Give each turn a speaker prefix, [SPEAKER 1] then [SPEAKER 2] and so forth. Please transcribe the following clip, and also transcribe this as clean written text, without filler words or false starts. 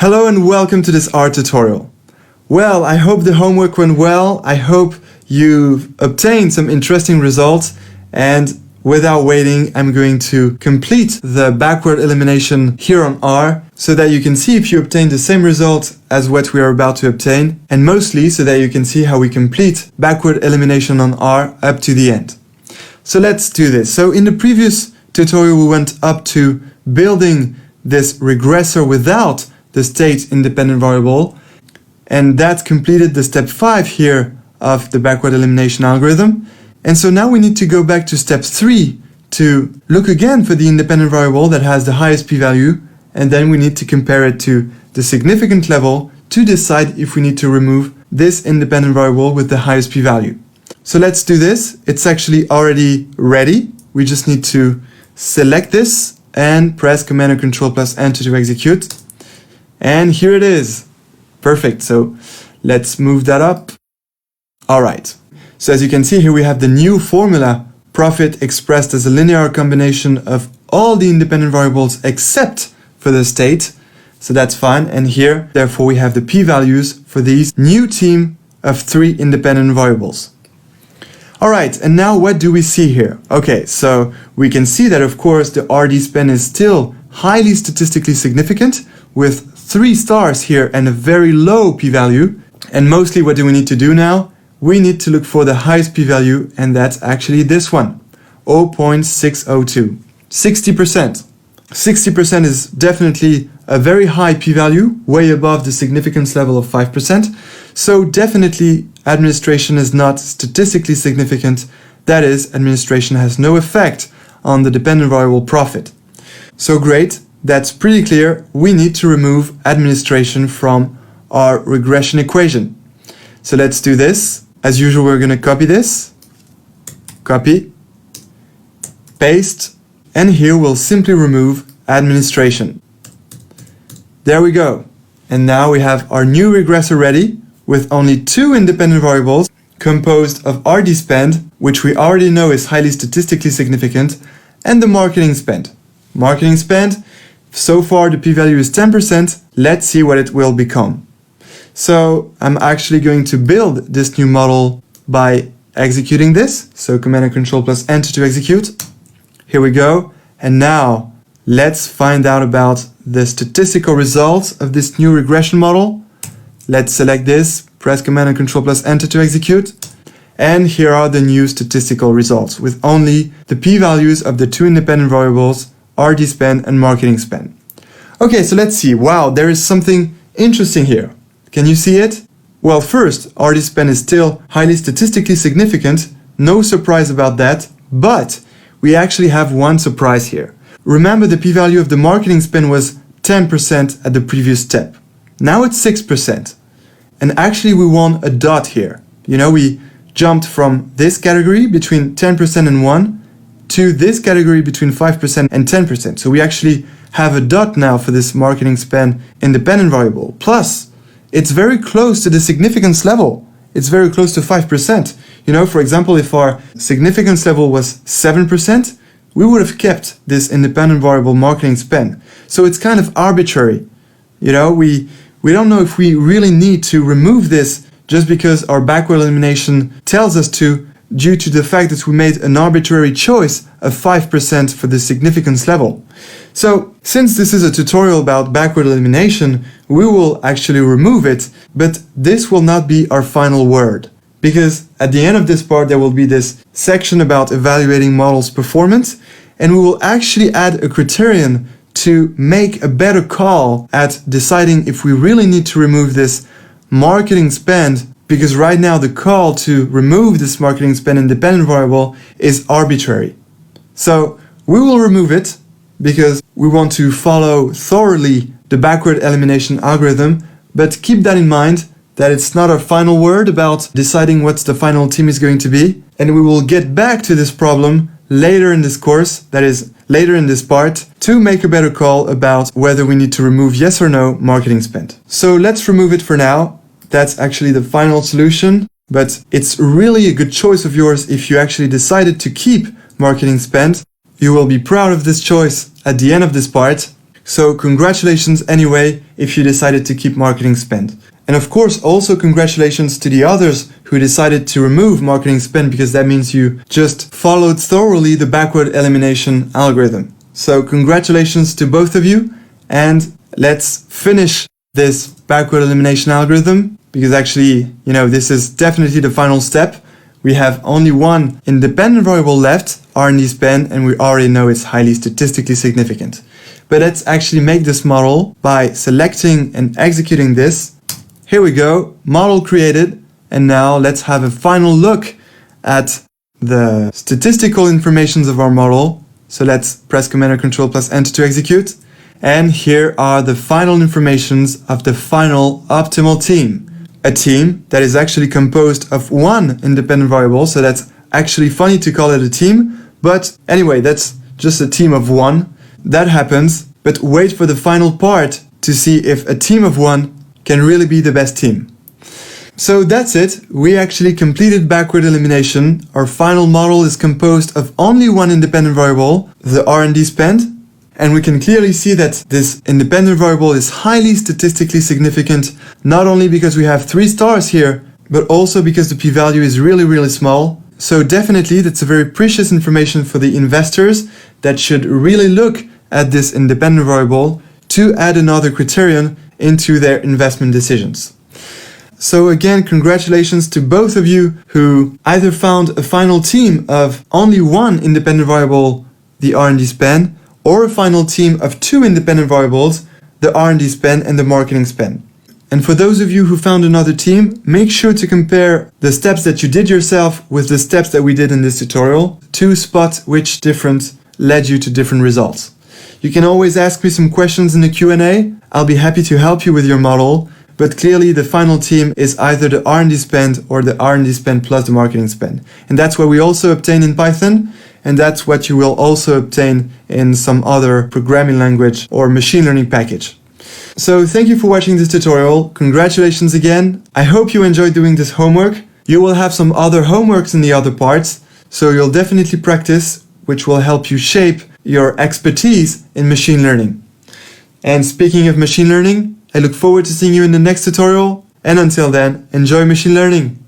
[SPEAKER 1] Hello and welcome to this art tutorial. Well, I hope the homework went well. I hope you've obtained some interesting results, and without waiting, I'm going to complete the backward elimination here on R so that you can see if you obtain the same result as what we are about to obtain, and mostly so that you can see how we complete backward elimination on R up to the end. So let's do this. So in the previous tutorial, we went up to building this regressor without the state independent variable, and that completed the step 5 here of the backward elimination algorithm. And so now we need to go back to step 3 to look again for the independent variable that has the highest p-value, and then we need to compare it to the significant level to decide if we need to remove this independent variable with the highest p-value. So let's do this. It's actually already ready. We just need to select this and press Command and Control plus Enter to execute. And here it is. Perfect. So let's move that up. All right. So as you can see here, we have the new formula, profit expressed as a linear combination of all the independent variables except for the state. So that's fine. And here, therefore, we have the p-values for these new team of 3 independent variables. All right. And now what do we see here? Okay. So we can see that, of course, the RD span is still highly statistically significant with 3 stars here and a very low p-value. And mostly what do we need to do now? We need to look for the highest p-value, and that's actually this one, 0.602, 60%. 60% is definitely a very high p-value, way above the significance level of 5%. So definitely administration is not statistically significant. That is, administration has no effect on the dependent variable profit. So great. That's pretty clear. We need to remove administration from our regression equation. So let's do this. As usual, we're going to copy this, copy, paste, and here we'll simply remove administration. There we go. And now we have our new regressor ready with only 2 independent variables composed of RD spend, which we already know is highly statistically significant, and the marketing spend. Marketing spend, so far the p-value is 10%. Let's see what it will become. So I'm actually going to build this new model by executing this. So Command and Control plus Enter to execute. Here we go. And now let's find out about the statistical results of this new regression model. Let's select this, press Command and Control plus Enter to execute. And here are the new statistical results with only the p-values of the 2 independent variables, RD spend and marketing spend. Okay, so let's see. Wow, there is something interesting here. Can you see it? Well, first, RD spend is still highly statistically significant. No surprise about that. But we actually have one surprise here. Remember, the p-value of the marketing spend was 10% at the previous step. Now it's 6%. And actually, we want a dot here. You know, we jumped from this category between 10% and 1 to this category between 5% and 10%. So we actually have a dot now for this marketing spend independent variable. Plus, it's very close to the significance level. It's very close to 5%. You know, for example, if our significance level was 7%, we would have kept this independent variable marketing spend. So it's kind of arbitrary. You know, we don't know if we really need to remove this just because our backward elimination tells us to, due to the fact that we made an arbitrary choice of 5% for the significance level. So, since this is a tutorial about backward elimination, we will actually remove it, but this will not be our final word. Because at the end of this part, there will be this section about evaluating models' performance, and we will actually add a criterion to make a better call at deciding if we really need to remove this marketing spend, because right now the call to remove this marketing spend independent variable is arbitrary. So we will remove it because we want to follow thoroughly the backward elimination algorithm, but keep that in mind that it's not our final word about deciding what the final team is going to be, and we will get back to this problem later in this course, that is, later in this part, to make a better call about whether we need to remove yes or no marketing spend. So let's remove it for now. That's actually the final solution, but it's really a good choice of yours if you actually decided to keep marketing spend. You will be proud of this choice at the end of this part. So congratulations anyway if you decided to keep marketing spend. And of course, also congratulations to the others who decided to remove marketing spend, because that means you just followed thoroughly the backward elimination algorithm. So congratulations to both of you, and let's finish this backward elimination algorithm, because actually, this is definitely the final step. We have only one independent variable left, R&D spend, and we already know it's highly statistically significant. But let's actually make this model by selecting and executing this. Here we go, model created, and now let's have a final look at the statistical informations of our model. So let's press Command or Control plus Enter to execute. And here are the final informations of the final optimal team. A team that is actually composed of one independent variable, so that's actually funny to call it a team, but anyway, that's just a team of one. That happens, but wait for the final part to see if a team of one can really be the best team. So that's it, we actually completed backward elimination. Our final model is composed of only one independent variable, the R&D spend, and we can clearly see that this independent variable is highly statistically significant, not only because we have 3 stars here, but also because the p-value is really small. So definitely that's a very precious information for the investors that should really look at this independent variable to add another criterion into their investment decisions. So again, congratulations to both of you who either found a final team of only one independent variable, the R&D spend, or a final team of 2 independent variables, the R&D spend and the marketing spend. And for those of you who found another team, make sure to compare the steps that you did yourself with the steps that we did in this tutorial to spot which difference led you to different results. You can always ask me some questions in the Q&A. I'll be happy to help you with your model, but clearly the final team is either the R&D spend or the R&D spend plus the marketing spend. And that's what we also obtain in Python, and that's what you will also obtain in some other programming language or machine learning package. So thank you for watching this tutorial. Congratulations again. I hope you enjoyed doing this homework. You will have some other homeworks in the other parts, so you'll definitely practice, which will help you shape your expertise in machine learning. And speaking of machine learning, I look forward to seeing you in the next tutorial, and until then, enjoy machine learning.